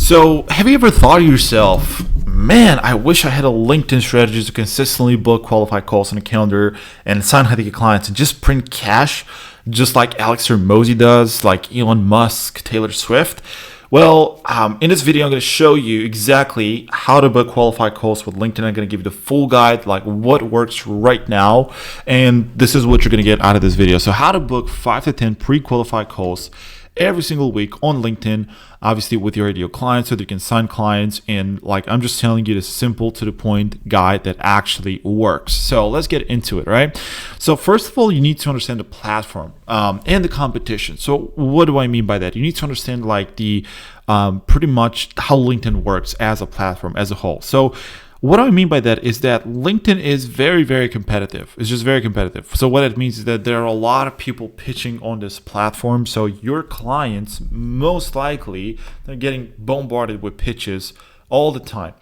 So, have you ever thought to yourself, man, I wish I had a LinkedIn strategy to consistently book qualified calls on a calendar and sign high-ticket clients and just print cash, just like Alex Hormozi does, like Elon Musk, Taylor Swift? Well, in this video, I'm going to show you exactly how to book qualified calls with LinkedIn. I'm going to give you the full guide, like what works right now. And this is what you're going to get out of this video. So how to book 5 to 10 pre-qualified calls every single week on LinkedIn, obviously with your ideal clients so that you can sign clients. And like, I'm just telling you this simple to the point guide that actually works. So let's get into it, right? So first of all, you need to understand the platform and the competition. So what do I mean by that? You need to understand like the pretty much how LinkedIn works as a platform as a whole. So what I mean by that is that LinkedIn is very, very competitive. It's just very competitive. So what it means is that there are a lot of people pitching on this platform. So your clients, most likely, they're getting bombarded with pitches all the time.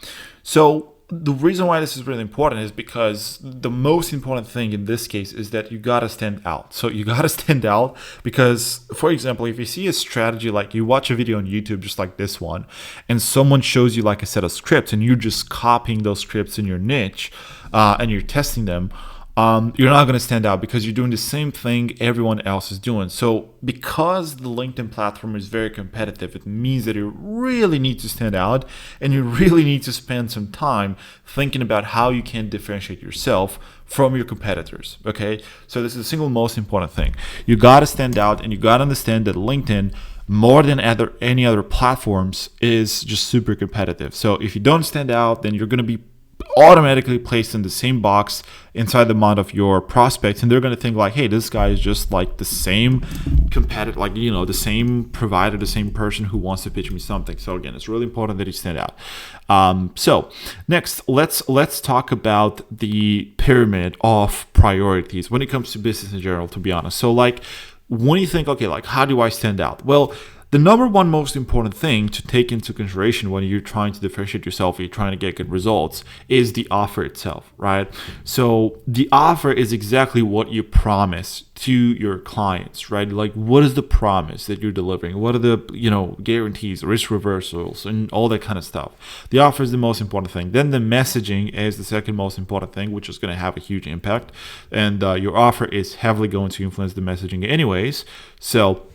So the reason why this is really important is because the most important thing in this case is that you got to stand out. So you got to stand out because, for example, if you see a strategy, like you watch a video on YouTube just like this one, and someone shows you like a set of scripts and you're just copying those scripts in your niche and you're testing them, you're not going to stand out because you're doing the same thing everyone else is doing. So because the LinkedIn platform is very competitive, it means that you really need to stand out and you really need to spend some time thinking about how you can differentiate yourself from your competitors. Okay, so this is the single most important thing. You got to stand out and you got to understand that LinkedIn, more than any other platforms, is just super competitive. So if you don't stand out, then you're going to be automatically placed in the same box inside the mind of your prospects, and they're going to think like, hey, this guy is just like the same competitor, like, you know, the same provider, the same person who wants to pitch me something. So again, it's really important that you stand out. So next, let's talk about the pyramid of priorities when it comes to business in general, to be honest. So like, when you think, okay, like, how do I stand out? Well, the number one most important thing to take into consideration when you're trying to differentiate yourself, you're trying to get good results, is the offer itself, right? So the offer is exactly what you promise to your clients, right? Like, what is the promise that you're delivering? What are the, guarantees, risk reversals, and all that kind of stuff? The offer is the most important thing. Then the messaging is the second most important thing, which is going to have a huge impact. And your offer is heavily going to influence the messaging anyways. So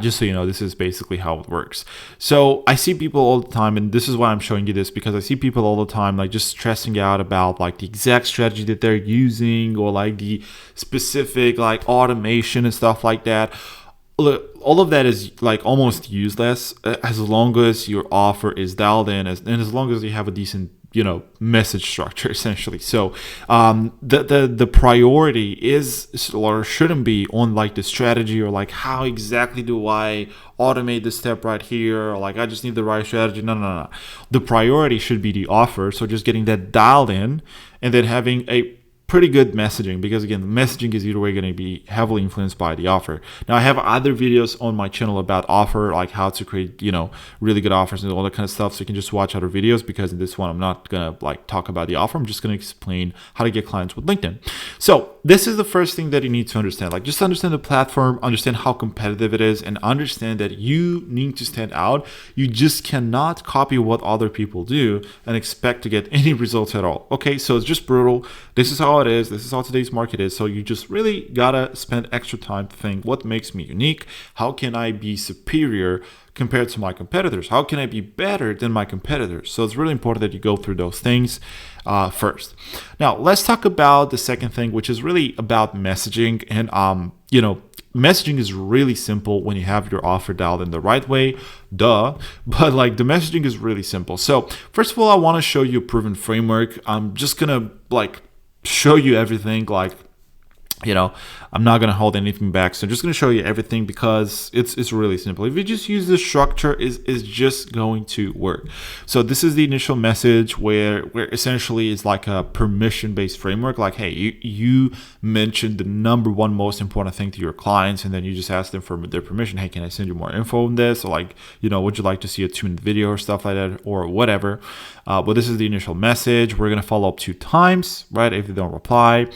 just so you know, this is basically how it works. So I see people all the time, and this is why I'm showing you this, because I see people all the time like just stressing out about like the exact strategy that they're using or like the specific like automation and stuff like that. Look, all of that is like almost useless as long as your offer is dialed in and as long as you have a decent message structure, essentially. So the priority is or shouldn't be on like the strategy or like how exactly do I automate this step right here, or like I just need the right strategy. No. The priority should be the offer. So just getting that dialed in and then having a pretty good messaging, because again, the messaging is either way going to be heavily influenced by the offer. Now I have other videos on my channel about offer, like how to create really good offers and all that kind of stuff, so you can just watch other videos, because in this one I'm not gonna like talk about the offer. I'm just gonna explain how to get clients with LinkedIn. So this is the first thing that you need to understand. Like, just understand the platform, understand how competitive it is, and understand that you need to stand out. You just cannot copy what other people do and expect to get any results at all. Okay, so it's just brutal. This is how it is. This is how today's market is. So you just really gotta spend extra time to think, what makes me unique? How can I be superior compared to my competitors? How can I be better than my competitors? So it's really important that you go through those things first. Now let's talk about the second thing, which is really about messaging. And messaging is really simple when you have your offer dialed in the right way, but like the messaging is really simple. So first of all, I want to show you a proven framework. I'm just gonna like show you everything, like I'm not going to hold anything back. So I'm just going to show you everything because it's really simple. If you just use the structure, is just going to work. So this is the initial message where essentially it's like a permission-based framework. Like, hey, you mentioned the number one most important thing to your clients, and then you just ask them for their permission. Hey, can I send you more info on this? Or like, would you like to see a 2-minute video or stuff like that, or whatever. But this is the initial message. We're going to follow up 2 times, right? If they don't reply.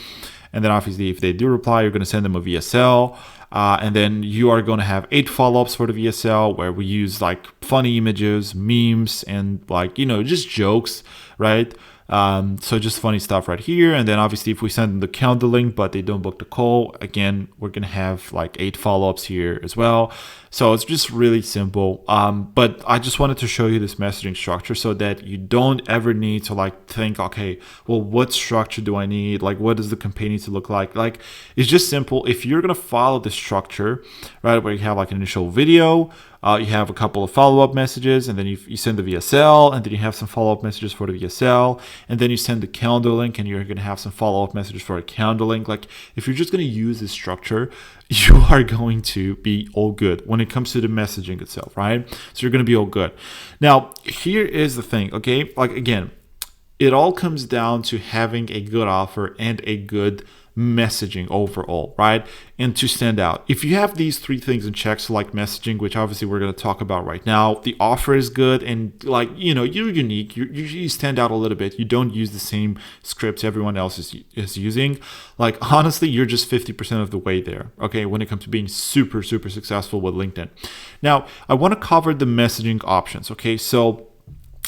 And then obviously, if they do reply, you're going to send them a VSL. And then you are going to have 8 follow-ups for the VSL where we use like funny images, memes, and like, just jokes, right? So just funny stuff right here. And then obviously if we send them the calendar link, but they don't book the call, again, we're going to have like 8 follow-ups here as well. So it's just really simple. But I just wanted to show you this messaging structure so that you don't ever need to like think, okay, well, what structure do I need? Like, what does the campaign need to look like? Like, it's just simple. If you're going to follow the structure, right, where you have like an initial video, you have a couple of follow-up messages, and then you send the VSL, and then you have some follow-up messages for the VSL, and then you send the calendar link, and you're going to have some follow-up messages for a calendar link. Like, if you're just going to use this structure, you are going to be all good when it comes to the messaging itself, right? So you're going to be all good. Now, here is the thing, okay? Like, again, it all comes down to having a good offer and a good messaging overall, right? And to stand out. If you have these 3 things in check, so like messaging, which obviously we're going to talk about right now, the offer is good, and like, you're unique, you stand out a little bit, you don't use the same scripts everyone else is using, like honestly, you're just 50% of the way there, okay, when it comes to being super, super successful with LinkedIn. Now, I want to cover the messaging options, okay? So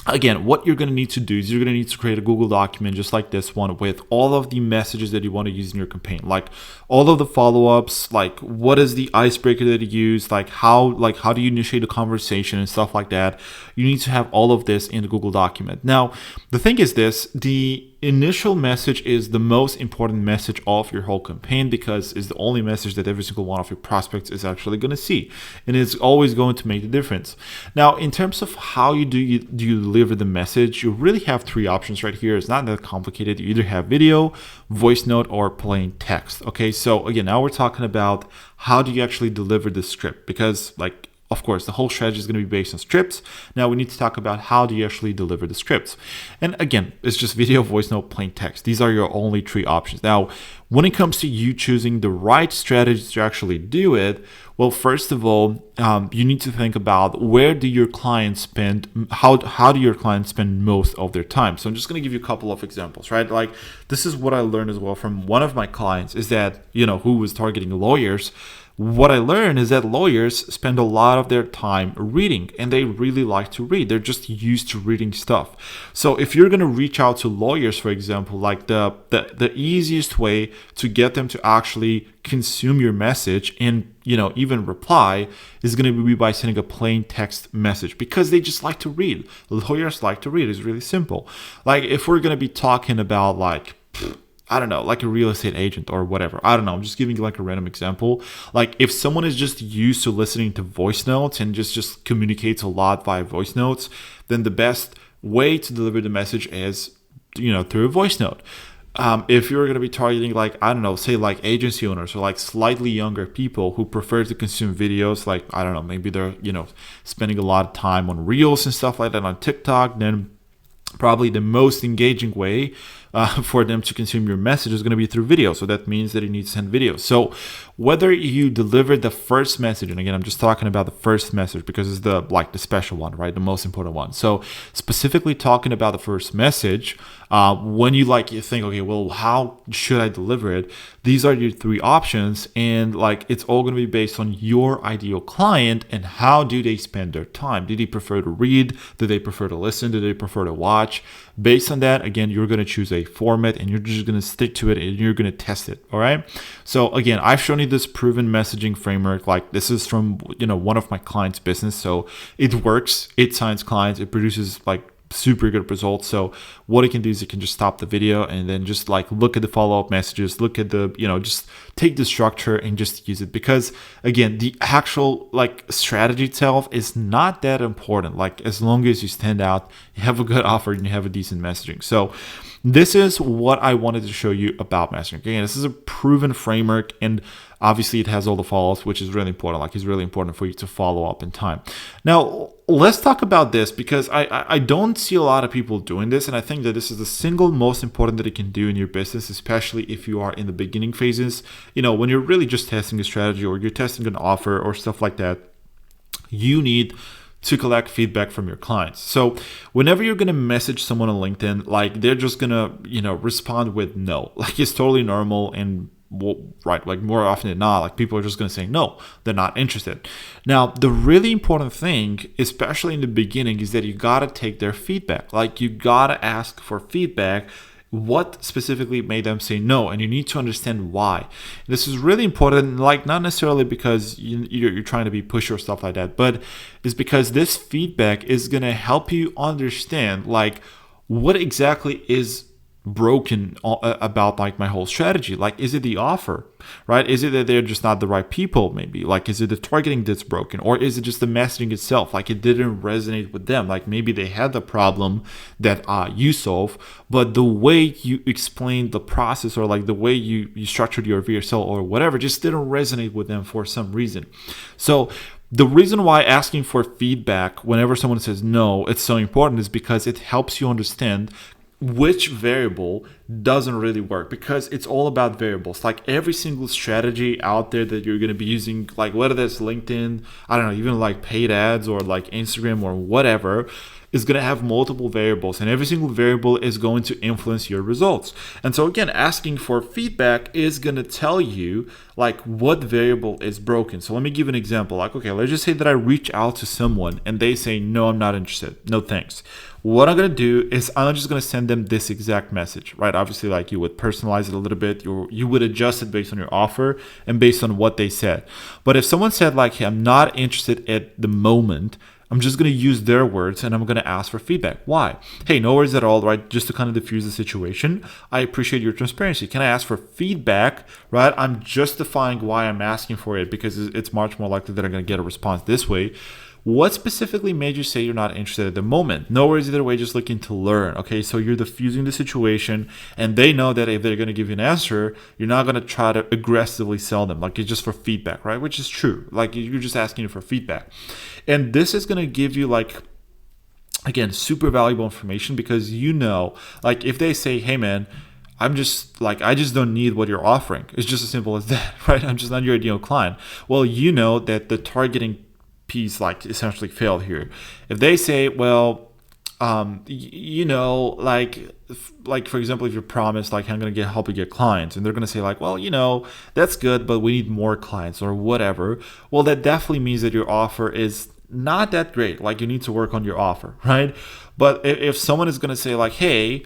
again, what you're going to need to do is you're going to need to create a Google document just like this one with all of the messages that you want to use in your campaign, like all of the follow-ups, like what is the icebreaker that you use, like how do you initiate a conversation and stuff like that. You need to have all of this in the Google document. Now, the thing is this, the initial message is the most important message of your whole campaign because it's the only message that every single one of your prospects is actually going to see, and it's always going to make the difference. Now, in terms of how you deliver the message, you really have 3 options right here. It's not that complicated. You either have video, voice note, or plain text. Okay, so again, now we're talking about how do you actually deliver the script, because like, of course, the whole strategy is going to be based on scripts. Now we need to talk about how do you actually deliver the scripts. And again, it's just video, voice note, plain text. These are your only 3 options. Now, when it comes to you choosing the right strategy to actually do it, well, first of all, you need to think about where do your clients spend, how do your clients spend most of their time. So I'm just going to give you a couple of examples, right? Like this is what I learned as well from one of my clients is that, who was targeting lawyers. What I learned is that lawyers spend a lot of their time reading, and they really like to read. They're just used to reading stuff. So if you're going to reach out to lawyers, for example, like the easiest way to get them to actually consume your message and even reply is going to be by sending a plain text message, because they just like to read. Lawyers like to read. It's really simple. Like if we're going to be talking about like, I don't know, like a real estate agent or whatever. I don't know. I'm just giving you like a random example. Like if someone is just used to listening to voice notes and just communicates a lot via voice notes, then the best way to deliver the message is, through a voice note. If you're going to be targeting like, I don't know, say like agency owners or like slightly younger people who prefer to consume videos, like, I don't know, maybe they're, spending a lot of time on reels and stuff like that on TikTok, then probably the most engaging way for them to consume your message is going to be through video. So that means that you need to send video. So whether you deliver the first message, and again, I'm just talking about the first message because it's the special one, right? The most important one. So specifically talking about the first message, when you think, okay, well, how should I deliver it? These are your 3 options, and it's all going to be based on your ideal client and how do they spend their time. Do they prefer to read? Do they prefer to listen? Do they prefer to watch? Based on that, again, you're going to choose a format and you're just going to stick to it and you're going to test it. All right. So again, I've shown you this proven messaging framework. Like this is from, one of my clients' business. So it works. It signs clients. It produces super good results. So what it can do is it can just stop the video and then just look at the follow-up messages, look at the, just take the structure and just use it. Because again, the actual strategy itself is not that important. As long as you stand out, you have a good offer and you have a decent messaging. So this is what I wanted to show you about messaging. Again, this is a proven framework, and obviously it has all the follow-ups, which is really important. It's really important for you to follow up in time. Now, let's talk about this because I don't see a lot of people doing this, and I think that this is the single most important that you can do in your business, especially if you are in the beginning phases. When you're really just testing a strategy or you're testing an offer or stuff like that, you need to collect feedback from your clients. So whenever you're going to message someone on LinkedIn, they're just going to, respond with no. It's totally normal, and right? Like more often than not, like people are just going to say no, they're not interested. Now, the really important thing, especially in the beginning, is that you got to take their feedback. Like you got to ask for feedback. What specifically made them say no, and you need to understand why. This is really important, like not necessarily because you're trying to be pushy or stuff like that, but it's because this feedback is going to help you understand like what exactly is broken about like my whole strategy. Like, is it the offer, right? Is it that they're just not the right people? Maybe like, is it the targeting that's broken, or is it just the messaging itself? Like it didn't resonate with them. Like maybe they had the problem that you solve, but the way you explained the process, or like the way you structured your VSL or whatever, just didn't resonate with them for some reason. So the reason why asking for feedback whenever someone says no, it's so important is because it helps you understand which variable doesn't really work, because it's all about variables. Like every single strategy out there that you're going to be using, like whether that's LinkedIn, I don't know, even like paid ads or like Instagram or whatever, is going to have multiple variables, and every single variable is going to influence your results. And so again, asking for feedback is going to tell you like what variable is broken. So let me give an example. Like, okay, let's just say that I reach out to someone and they say, no, I'm not interested. No, thanks. What I'm going to do is I'm just going to send them this exact message, right? Obviously, like you would personalize it a little bit. You would adjust it based on your offer and based on what they said. But if someone said like, hey, I'm not interested at the moment, I'm just going to use their words and I'm going to ask for feedback. Why? Hey, no worries at all, right? Just to kind of diffuse the situation. I appreciate your transparency. Can I ask for feedback, right? I'm justifying why I'm asking for it because it's much more likely that I'm going to get a response this way. What specifically made you say you're not interested at the moment? No worries either way, just looking to learn. Okay, so you're diffusing the situation, and they know that if they're going to give you an answer, you're not going to try to aggressively sell them. Like it's just for feedback, right? Which is true. Like you're just asking for feedback. And this is going to give you like, again, super valuable information, because like if they say, hey man, I just don't need what you're offering. It's just as simple as that, right? I'm just not your ideal client. Well, you know that the targeting piece like essentially failed here. If they say, well, like for example, if you promise like I'm gonna help you get clients, and they're gonna say like, well, that's good, but we need more clients or whatever. Well, that definitely means that your offer is not that great. Like you need to work on your offer, right? But if someone is gonna say like, hey,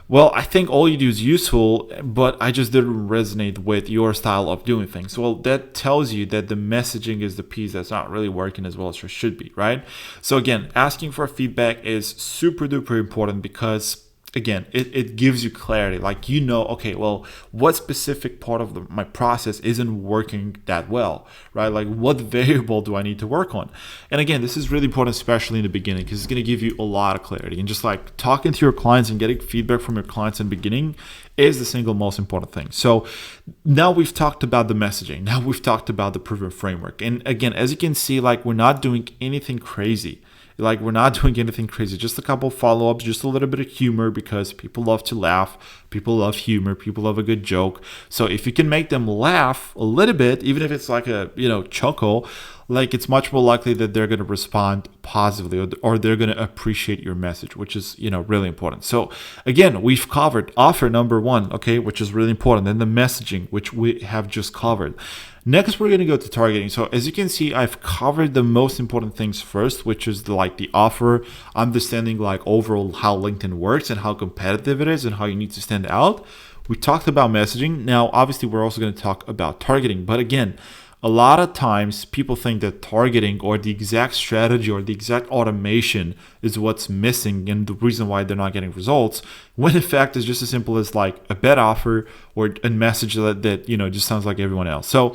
well, I think all you do is useful, but I just didn't resonate with your style of doing things. Well, that tells you that the messaging is the piece that's not really working as well as it should be, right? So again, asking for feedback is super duper important, because again, it gives you clarity. Like, okay, well, what specific part of my process isn't working that well, right? Like what variable do I need to work on? And again, this is really important, especially in the beginning, because it's going to give you a lot of clarity. And just like talking to your clients and getting feedback from your clients in the beginning is the single most important thing. So now we've talked about the messaging. Now we've talked about the proven framework. And again, as you can see, like we're not doing anything crazy. Like we're not doing anything crazy, just a couple follow-ups, just a little bit of humor, because people love to laugh, people love humor, people love a good joke. So if you can make them laugh a little bit, even if it's like a chuckle, like it's much more likely that they're going to respond positively, or they're going to appreciate your message, which is really important. So again, we've covered offer number one, okay, which is really important, then the messaging, which we have just covered. Next, we're going to go to targeting. So as you can see, I've covered the most important things first, which is the offer, understanding like overall how LinkedIn works and how competitive it is and how you need to stand out. We talked about messaging. Now, obviously, we're also going to talk about targeting. But again, a lot of times people think that targeting or the exact strategy or the exact automation is what's missing and the reason why they're not getting results, when in fact it's just as simple as like a bad offer or a message that just sounds like everyone else. So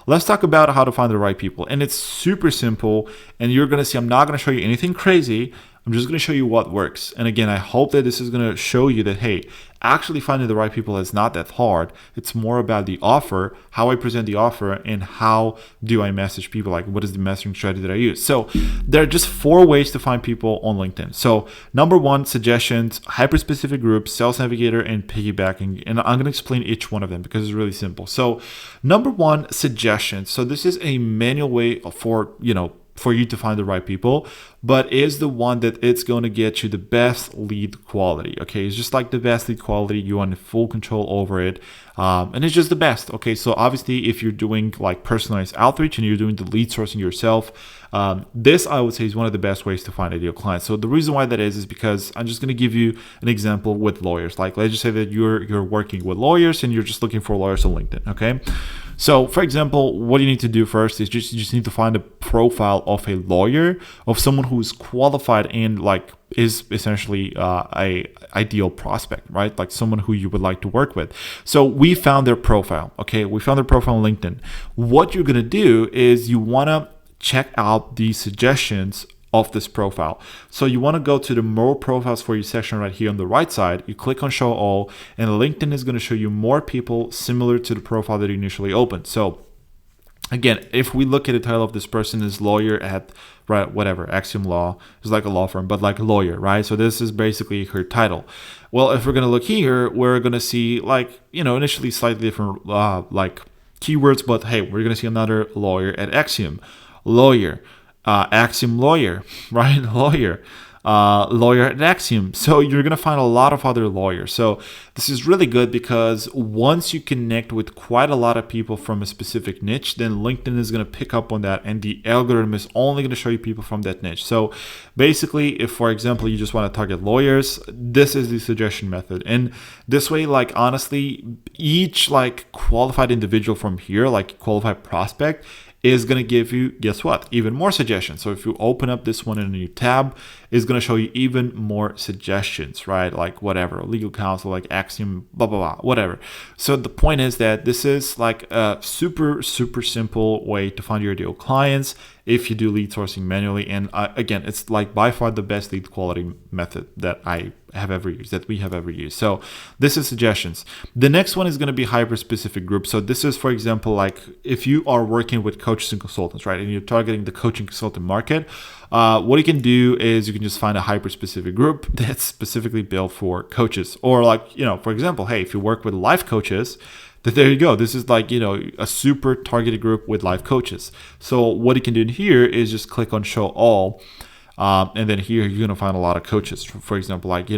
let's talk about how to find the right people. And it's super simple, and you're going to see I'm not going to show you anything crazy. I'm just going to show you what works. And again, I hope that this is going to show you that, hey, actually finding the right people is not that hard. It's more about the offer, how I present the offer, and how do I message people, like what is the messaging strategy that I use. So there are just 4 ways to find people on LinkedIn. So number 1, suggestions, hyper-specific groups, sales navigator, and piggybacking. And I'm going to explain each one of them because it's really simple. So number 1, suggestions. So this is a manual way for, for you to find the right people, but is the one that it's going to get you the best lead quality. Okay, it's just like the best lead quality. You want full control over it, and it's just the best. Okay, so obviously, if you're doing like personalized outreach and you're doing the lead sourcing yourself, this I would say is one of the best ways to find ideal clients. So the reason why that is because I'm just going to give you an example with lawyers. Like let's just say that you're working with lawyers and you're just looking for lawyers on LinkedIn. Okay. So, for example, what you need to do first is you just need to find a profile of a lawyer, of someone who is qualified and like is essentially a ideal prospect, right? Like someone who you would like to work with. So we found their profile. Okay, we found their profile on LinkedIn. What you're gonna do is you wanna check out the suggestions of this profile. So you want to go to the more profiles for you section right here on the right side. You click on show all, and LinkedIn is going to show you more people similar to the profile that you initially opened. So again, if we look at the title of this person is lawyer at right whatever Axiom Law, it's like a law firm, but like a lawyer, right? So this is basically her title. Well, if we're going to look here, we're going to see like initially slightly different like keywords, but hey, we're going to see another lawyer at Axiom lawyer. Axiom lawyer, right? Lawyer at Axiom. So you're going to find a lot of other lawyers. So this is really good because once you connect with quite a lot of people from a specific niche, then LinkedIn is going to pick up on that and the algorithm is only going to show you people from that niche. So basically, if for example, you just want to target lawyers, this is the suggestion method. And this way, like honestly, each like qualified individual from here, like qualified prospect, is going to give you, guess what, even more suggestions. So if you open up this one in a new tab, it's going to show you even more suggestions, right? Like whatever, legal counsel, like Axiom, blah, blah, blah, whatever. So the point is that this is like a super, super simple way to find your ideal clients if you do lead sourcing manually. And again, it's like by far the best lead quality method that I have ever used, that we have ever used. So this is suggestions. The next one is going to be hyper specific groups. So this is, for example, like if you are working with coaches and consultants, right, and you're targeting the coaching consultant market, what you can do is you can just find a hyper specific group that's specifically built for coaches. Or like, for example, hey, if you work with life coaches, there you go. This is like, a super targeted group with life coaches. So what you can do in here is just click on show all. And then here you're going to find a lot of coaches. For example, like,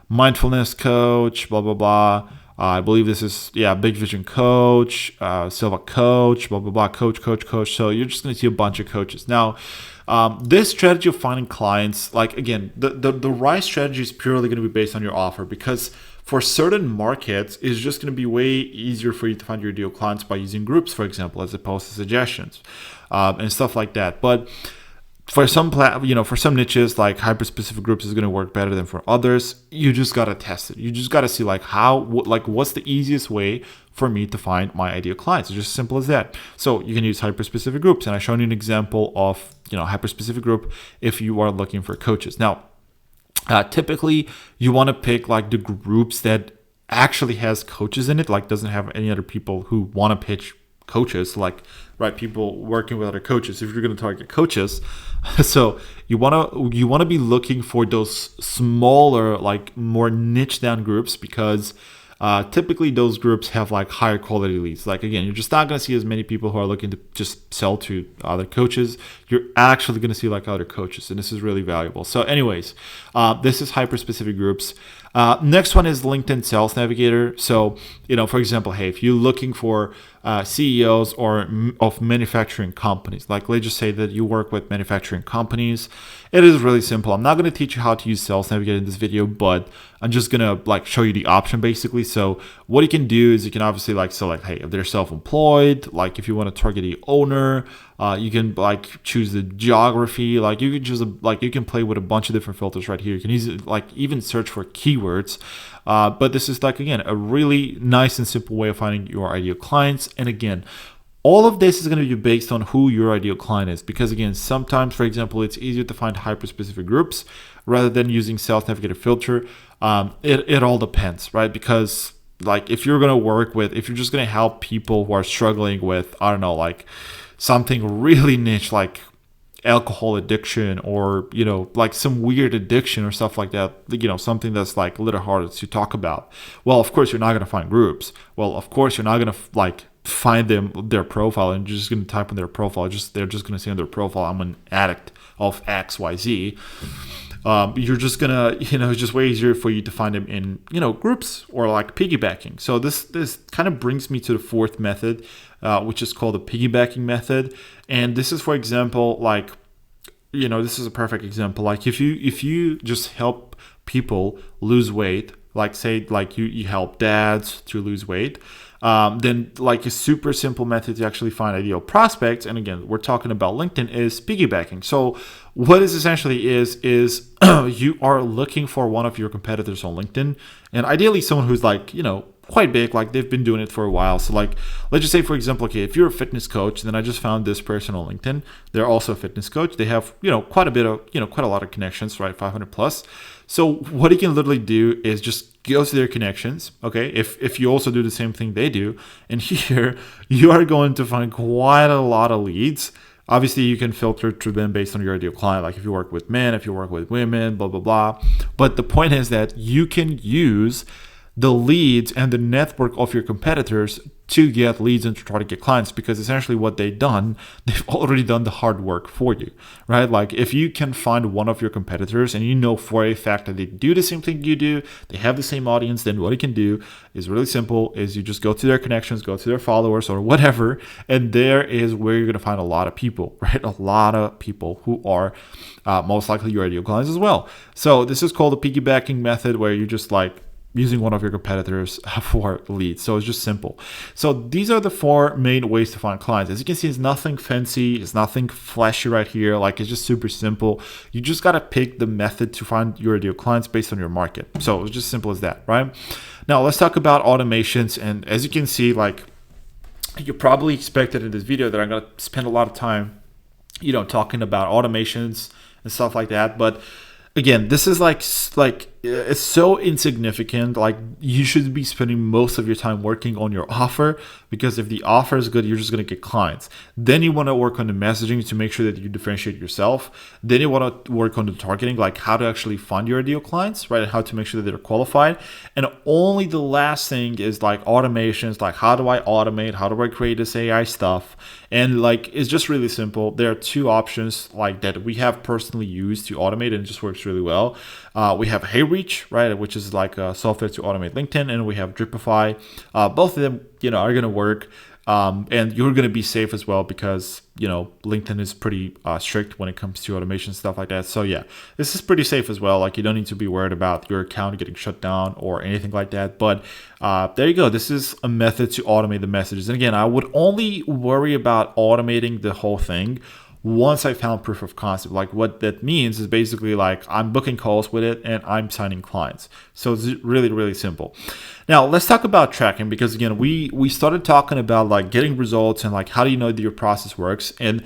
mindfulness coach, blah, blah, blah. I believe this is, Big Vision coach, Silva coach, blah, blah, blah, coach. So you're just going to see a bunch of coaches. Now, this strategy of finding clients, like, again, the right strategy is purely going to be based on your offer because for certain markets, it's just going to be way easier for you to find your ideal clients by using groups, for example, as opposed to suggestions and stuff like that. But for some for some niches, like hyper specific groups is going to work better than for others. You just got to test it. You just got to see like what's the easiest way for me to find my ideal clients. It's just simple as that. So you can use hyper specific groups, and I've shown you an example of hyper specific group if you are looking for coaches. Now, typically you want to pick like the groups that actually has coaches in it, like doesn't have any other people who want to pitch coaches, like right, people working with other coaches. If you're going to target coaches, so you want to be looking for those smaller, like more niche down groups because typically those groups have like higher quality leads. Like again, you're just not going to see as many people who are looking to just sell to other coaches. You're actually going to see like other coaches, and this is really valuable. So anyways, this is hyper specific groups. Next one is LinkedIn Sales Navigator. So, for example, hey, if you're looking for CEOs of manufacturing companies, like let's just say that you work with manufacturing companies, it is really simple. I'm not going to teach you how to use Sales Navigator in this video, but I'm just going to like show you the option basically. So what you can do is you can obviously like select, hey, if they're self-employed, like if you want to target the owner, you can like choose the geography, like you can choose you can play with a bunch of different filters right here. You can use it, like even search for keywords. But this is like, again, a really nice and simple way of finding your ideal clients. And again, all of this is going to be based on who your ideal client is. Because again, sometimes, for example, it's easier to find hyper-specific groups rather than using Sales Navigator filter. It all depends, right? Because like if you're just going to help people who are struggling with, I don't know, like something really niche, like alcohol addiction or like some weird addiction or stuff like that, something that's like a little harder to talk about, well, of course you're not going to find groups. Well, of course you're not going to like find their profile and you're just going to type on their profile, they're just going to say on their profile, I'm an addict of XYZ. You're just gonna, it's just way easier for you to find them in, groups or like piggybacking. So this kind of brings me to the fourth method, which is called the piggybacking method. And this is, for example, like, this is a perfect example. Like if you just help people lose weight, like say like you help dads to lose weight, then like a super simple method to actually find ideal prospects, and again we're talking about LinkedIn, is piggybacking. So what this essentially is you are looking for one of your competitors on LinkedIn, and ideally someone who's like quite big, like they've been doing it for a while. So like let's just say, for example, okay, if you're a fitness coach, then I just found this person on LinkedIn, they're also a fitness coach, they have quite a lot of connections, right? 500 plus. So what you can literally do is just go to their connections, okay, if you also do the same thing they do, and here you are going to find quite a lot of leads. Obviously you can filter through them based on your ideal client, like if you work with men, if you work with women, blah blah blah. But the point is that you can use the leads and the network of your competitors to get leads and to try to get clients, because essentially what they've already done the hard work for you, right? Like if you can find one of your competitors and for a fact that they do the same thing you do, they have the same audience, then what you can do is really simple, is you just go to their connections, go to their followers or whatever, and there is where you're going to find a lot of people, right? A lot of people who are most likely your ideal clients as well. So this is called the piggybacking method, where you just like using one of your competitors for leads. So it's just simple. So these are the four main ways to find clients. As you can see, it's nothing fancy, it's nothing flashy right here. Like it's just super simple. You just got to pick the method to find your ideal clients based on your market. So it's just simple as that, right? Now let's talk about automations. And as you can see, like you probably expected in this video that I'm going to spend a lot of time, talking about automations and stuff like that. But again, this is like it's so insignificant. Like you should be spending most of your time working on your offer, because if the offer is good, you're just going to get clients. Then you want to work on the messaging to make sure that you differentiate yourself. Then you want to work on the targeting, like how to actually find your ideal clients, right? And how to make sure that they're qualified. And only the last thing is like automations, like how do I automate? How do I create this AI stuff? And like, it's just really simple. There are two options like that we have personally used to automate, and it just works really well. We have HeyReach, right, which is like a software to automate LinkedIn, and we have Dripify. Both of them, are going to work, and you're going to be safe as well, because LinkedIn is pretty strict when it comes to automation stuff like that. So yeah, this is pretty safe as well. Like you don't need to be worried about your account getting shut down or anything like that. But there you go. This is a method to automate the messages. And again, I would only worry about automating the whole thing once I found proof of concept. Like what that means is basically like I'm booking calls with it and I'm signing clients. So it's really, really simple. Now let's talk about tracking, because again, we started talking about like getting results and like how do you know that your process works. And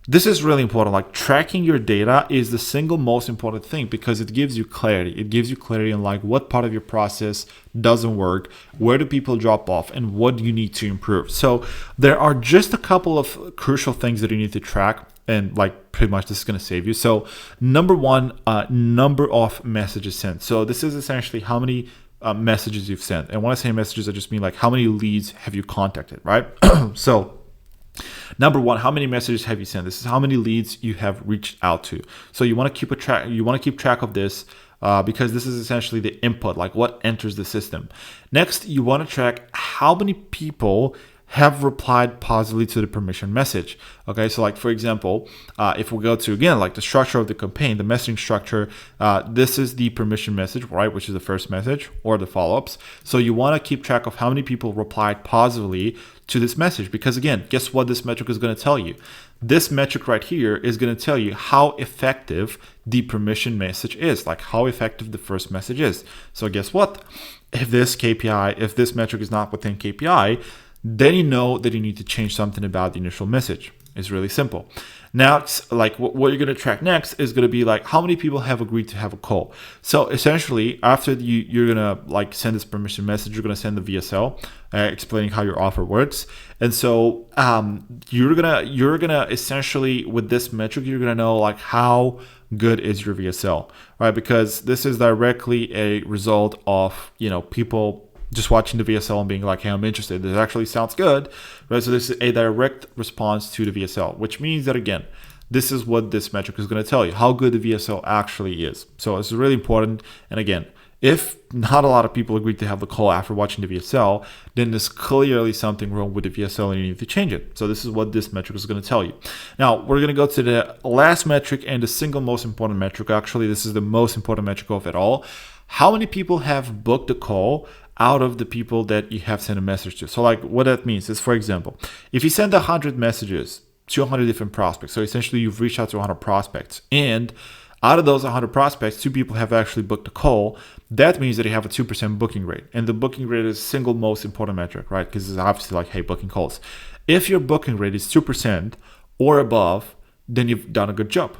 this is really important. Like tracking your data is the single most important thing, because it gives you clarity. It gives you clarity on like what part of your process doesn't work, where do people drop off, and what do you need to improve. So there are just a couple of crucial things that you need to track, and like pretty much this is going to save you. So number one, number of messages sent. So this is essentially how many messages you've sent. And when I say messages, I just mean like how many leads have you contacted, right? So number one, how many messages have you sent? This is how many leads you have reached out to. So you want to keep a track. You want to keep track of this because this is essentially the input, like what enters the system. Next, you want to track how many people have replied positively to the permission message. Okay, so like for example, if we go to again like the structure of the campaign, the messaging structure, this is the permission message, right, which is the first message or the follow-ups. So you want to keep track of how many people replied positively to this message, because again, guess what this metric is going to tell you? This metric right here is going to tell you how effective the permission message is, like how effective the first message is. So guess what? If this KPI, if this metric is not within KPI, then you know that you need to change something about the initial message. It's really simple. Now, like what you're going to track next is going to be like how many people have agreed to have a call. So essentially, after you're going to like send this permission message, you're going to send the VSL explaining how your offer works. And so you're gonna essentially, with this metric, you're gonna know like how good is your VSL, right? Because this is directly a result of people just watching the VSL and being like, hey, I'm interested. This actually sounds good, right? So this is a direct response to the VSL, which means that, again, this is what this metric is going to tell you, how good the VSL actually is. So it's really important. And again, if not a lot of people agree to have the call after watching the VSL, then there's clearly something wrong with the VSL and you need to change it. So this is what this metric is going to tell you. Now, we're going to go to the last metric and the single most important metric. Actually, this is the most important metric of it all. How many people have booked a call out of the people that you have sent a message to? So like what that means is, for example, if you send 100 messages to 100 different prospects, so essentially you've reached out to 100 prospects, and out of those 100 prospects, 2 people have actually booked a call. That means that you have a 2% booking rate. And the booking rate is the single most important metric, right? Because it's obviously like, hey, booking calls. If your booking rate is 2% or above, then you've done a good job.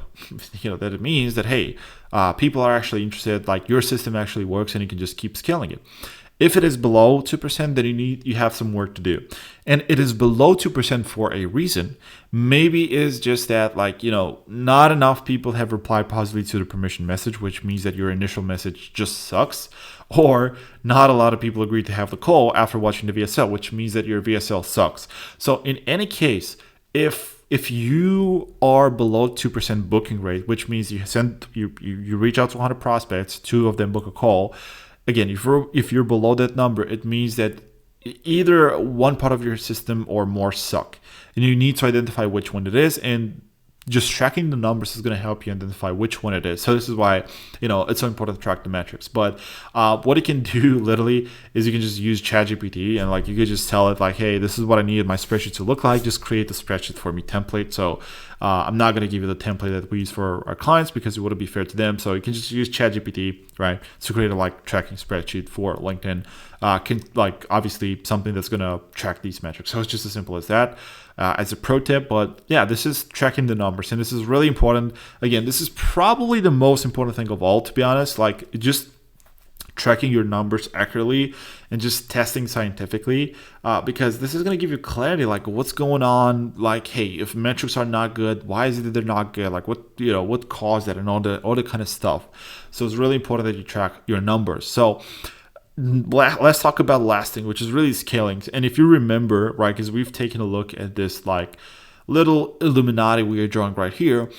That it means that, hey, people are actually interested, like your system actually works and you can just keep scaling it. If it is below 2%, then you have some work to do. And it is below 2% for a reason. Maybe it's just that, not enough people have replied positively to the permission message, which means that your initial message just sucks. Or not a lot of people agreed to have the call after watching the VSL, which means that your VSL sucks. So in any case, if you are below 2% booking rate, which means you reach out to 100 prospects, 2 of them book a call. Again, if you're below that number, it means that either one part of your system or more suck. And you need to identify which one it is. And just tracking the numbers is going to help you identify which one it is. So this is why, it's so important to track the metrics. But what you can do literally is you can just use ChatGPT and you could just tell it like, hey, this is what I need my spreadsheet to look like. Just create the spreadsheet for me template. So I'm not going to give you the template that we use for our clients because it wouldn't be fair to them. So you can just use ChatGPT, right, to create a tracking spreadsheet for LinkedIn. Obviously something that's going to track these metrics. So it's just as simple as that. As a pro tip, but yeah, this is tracking the numbers, and this is really important. Again, this is probably the most important thing of all, to be honest. Just tracking your numbers accurately and just testing scientifically, because this is going to give you clarity, what's going on. Hey, if metrics are not good, why is it that they're not good? What caused that, and all the kind of stuff. So it's really important that you track your numbers. So let's talk about the last thing, which is really scaling. And if you remember, right, because we've taken a look at this little Illuminati we are drawing right here,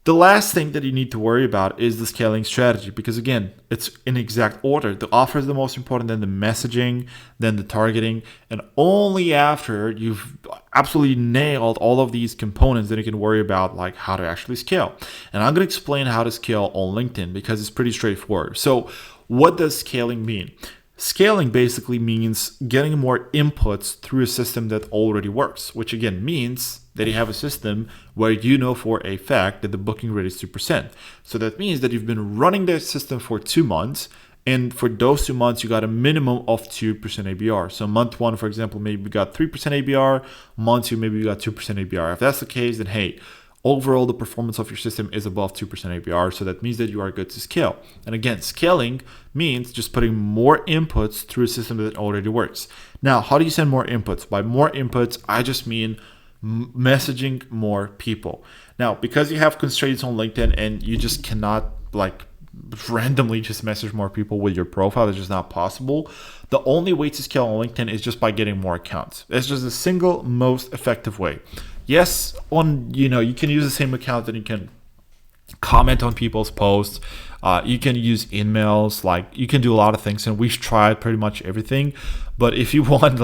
the last thing that you need to worry about is the scaling strategy, because again, it's in exact order. The offer is the most important, then the messaging, then the targeting, and only after you've absolutely nailed all of these components, then you can worry about how to actually scale. And I'm going to explain how to scale on LinkedIn because it's pretty straightforward. So what does scaling mean? Scaling basically means getting more inputs through a system that already works, which again means that you have a system where you know for a fact that the booking rate is 2%. So that means that you've been running that system for 2 months, and for those 2 months, you got a minimum of 2% ABR. So month 1, for example, maybe you got 3% ABR. Month 2, maybe you got 2% ABR. If that's the case, then hey, overall, the performance of your system is above 2% APR, so that means that you are good to scale. And again, scaling means just putting more inputs through a system that already works. Now, how do you send more inputs? By more inputs, I just mean messaging more people. Now, because you have constraints on LinkedIn and you just cannot randomly just message more people with your profile, it's just not possible. The only way to scale on LinkedIn is just by getting more accounts. It's just the single most effective way. Yes, you can use the same account and you can comment on people's posts. You can use emails, you can do a lot of things, and we've tried pretty much everything. But if you want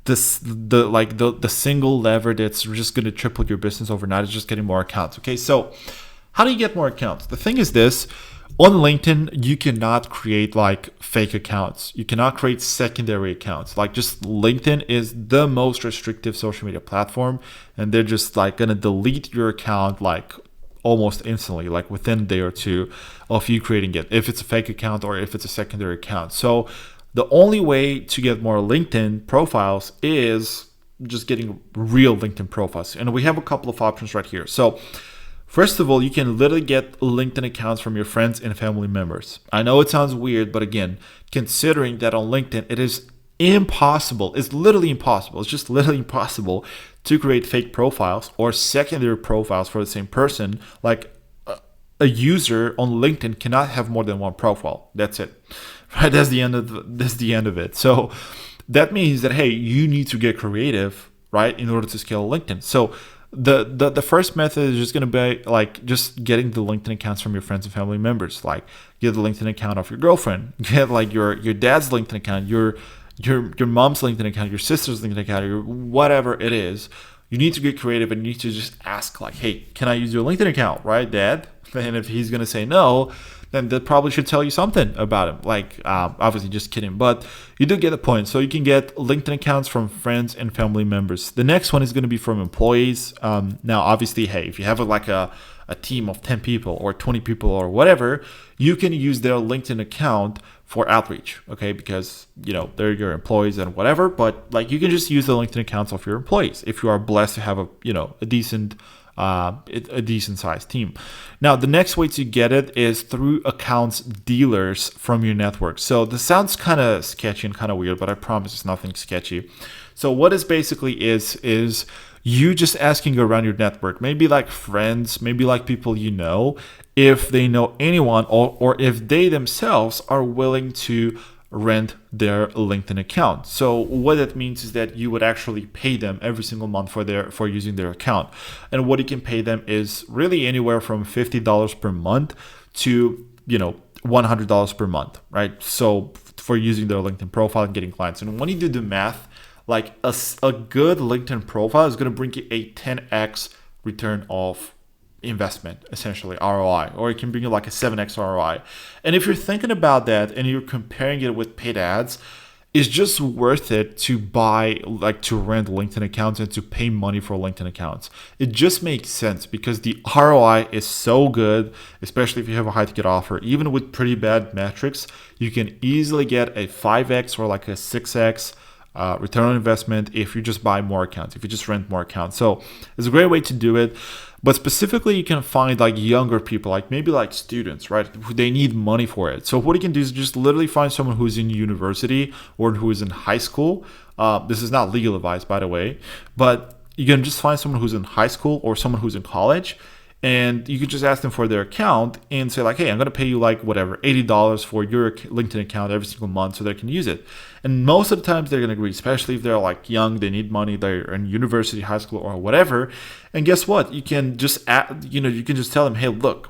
the single lever that's just going to triple your business overnight, is just getting more accounts. Okay, so how do you get more accounts? The thing is this. On LinkedIn, you cannot create fake accounts. You cannot create secondary accounts. Just LinkedIn is the most restrictive social media platform, and they're just going to delete your account almost instantly, within a day or two of you creating it, if it's a fake account or if it's a secondary account. So the only way to get more LinkedIn profiles is just getting real LinkedIn profiles. And we have a couple of options right here. So first of all, you can literally get LinkedIn accounts from your friends and family members. I know it sounds weird, but again, considering that on LinkedIn, it is impossible. It's literally impossible. It's just literally impossible to create fake profiles or secondary profiles for the same person, a user on LinkedIn cannot have more than one profile. That's it. Right? That's the end of it. So that means that, hey, you need to get creative, right, in order to scale LinkedIn. So the first method is just going to be like just getting the LinkedIn accounts from your friends and family members. Like get the LinkedIn account of your girlfriend, get like your dad's LinkedIn account, your mom's LinkedIn account, your sister's LinkedIn account, or whatever it is. You need to get creative and you need to just ask like, hey, can I use your LinkedIn account, right, Dad? And if he's going to say no, then that probably should tell you something about him. Like, obviously, just kidding. But you do get the point. So you can get LinkedIn accounts from friends and family members. The next one is going to be from employees. Now, obviously, hey, if you have like a team of 10 people or 20 people or whatever, you can use their LinkedIn account for outreach, okay? Because, they're your employees and whatever. But, like, you can just use the LinkedIn accounts of your employees if you are blessed to have a decent sized team. Now, the next way to get it is through accounts dealers from your network. So this sounds kind of sketchy and kind of weird, but I promise it's nothing sketchy. So what this basically is you just asking around your network, maybe like friends, maybe like people if they know anyone or if they themselves are willing to rent their LinkedIn account. So what that means is that you would actually pay them every single month for using their account. And what you can pay them is really anywhere from $50 per month to, $100 per month, right? So for using their LinkedIn profile and getting clients. And when you do the math, like a good LinkedIn profile is going to bring you a 10x return of investment, essentially ROI, or it can bring you like a 7x ROI. And if you're thinking about that and you're comparing it with paid ads, it's just worth it to to rent LinkedIn accounts and to pay money for LinkedIn accounts. It just makes sense because the ROI is so good, especially if you have a high ticket offer. Even with pretty bad metrics, you can easily get a 5x or like a 6x return on investment if you just buy more accounts, if you just rent more accounts. So it's a great way to do it. But specifically, you can find like younger people, like maybe like students, right? They need money for it. So what you can do is just literally find someone who's in university or who is in high school. This is not legal advice, by the way, but you can just find someone who's in high school or someone who's in college. And you can just ask them for their account and say like, hey, I'm going to pay you like whatever, $80 for your LinkedIn account every single month so they can use it. And most of the times they're going to agree, especially if they're like young, they need money, they're in university, high school or whatever. And guess what? You can just, you can just tell them, hey, look,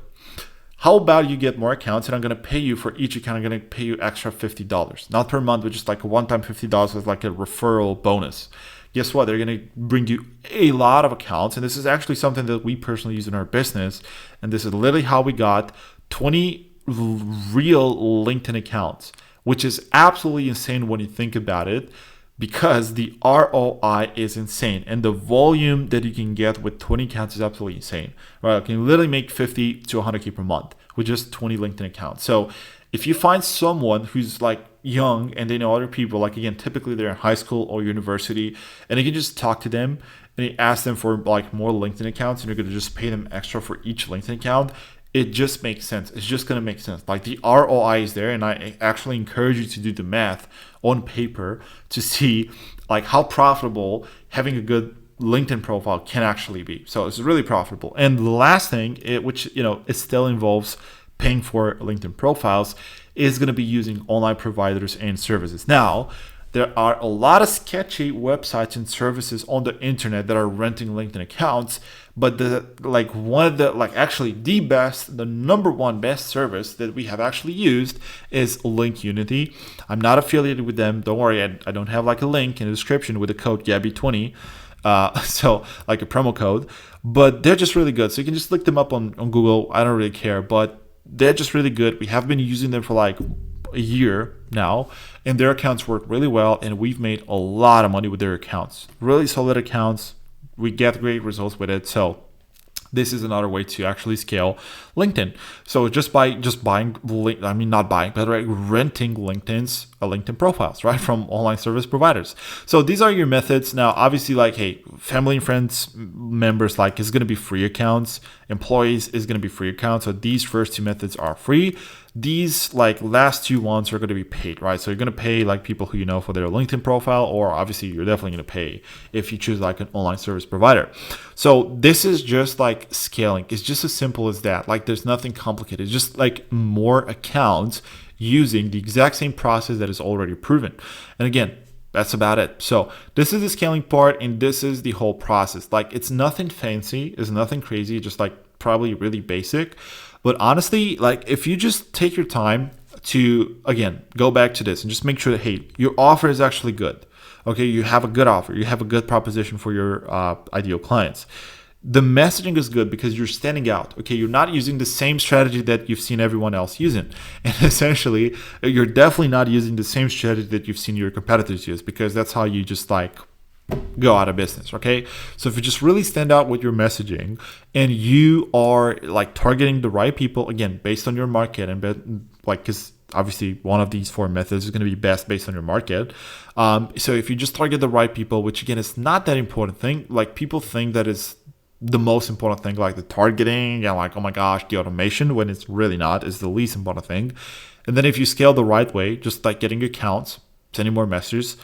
how about you get more accounts and I'm going to pay you for each account. I'm going to pay you extra $50, not per month, but just like a one-time $50 as like a referral bonus. Guess what? They're going to bring you a lot of accounts. And this is actually something that we personally use in our business. And this is literally how we got 20 real LinkedIn accounts, which is absolutely insane when you think about it, because the ROI is insane. And the volume that you can get with 20 accounts is absolutely insane, right? You can literally make 50 to 100K per month with just 20 LinkedIn accounts. So if you find someone who's like young and they know other people, like again, typically they're in high school or university, and you can just talk to them and you ask them for like more LinkedIn accounts and you're going to just pay them extra for each LinkedIn account, it just makes sense. It's just going to make sense. Like the ROI is there, and I actually encourage you to do the math on paper to see like how profitable having a good LinkedIn profile can actually be. So it's really profitable. And the last thing, which it still involves paying for LinkedIn profiles, is going to be using online providers and services. Now, there are a lot of sketchy websites and services on the internet that are renting LinkedIn accounts, but the number one best service that we have actually used is Linkunity. I'm not affiliated with them. Don't worry, I don't have like a link in the description with the code Gabby20. So like a promo code, but they're just really good. So you can just look them up on Google. I don't really care, but they're just really good. We have been using them for like a year now, and their accounts work really well, and we've made a lot of money with their accounts. Really solid accounts. We get great results with it. So this is another way to actually scale LinkedIn. So just renting LinkedIn profiles, right, from online service providers. So these are your methods. Now, obviously, like, hey, family and friends members, like, is going to be free accounts. Employees is going to be free accounts. So these first two methods are free. These like last two ones are going to be paid, right? So you're going to pay like people who you know for their LinkedIn profile, or obviously you're definitely going to pay if you choose like an online service provider. So this is just like scaling. It's just as simple as that. Like There's nothing complicated. It's just like more accounts using the exact same process that is already proven. And again, that's about it. So this is the scaling part, and this is the whole process. Like, it's nothing fancy, it's nothing crazy, just like probably really basic. But honestly, like, if you just take your time to, again, go back to this and just make sure that, hey, your offer is actually good. Okay, you have a good offer, you have a good proposition for your ideal clients. The messaging is good because you're standing out. Okay, you're not using the same strategy that you've seen everyone else using, and essentially you're definitely not using the same strategy that you've seen your competitors use, because that's how you just like go out of business. Okay, so if you just really stand out with your messaging and you are like targeting the right people, again, based on your market, and like, because obviously one of these 4 methods is going to be best based on your market. So if you just target the right people, which again is not that important thing, like people think that is the most important thing, like the targeting and like, oh my gosh, the automation, when it's really not. It's the least important thing. And then if you scale the right way, just like getting accounts, sending more messages,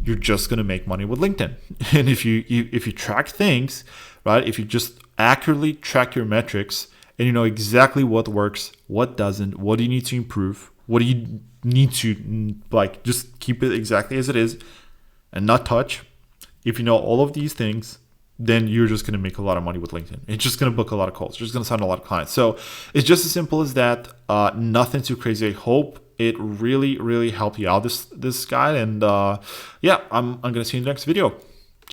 you're just going to make money with LinkedIn. And if you track things, right, if you just accurately track your metrics and you know exactly what works, what doesn't, what do you need to improve, what do you need to like just keep it exactly as it is and not touch. If you know all of these things, then you're just going to make a lot of money with LinkedIn. It's just going to book a lot of calls. You're just going to sign a lot of clients. So it's just as simple as that. Nothing too crazy. I hope it really, really helped you out, this guide. And yeah, I'm going to see you in the next video.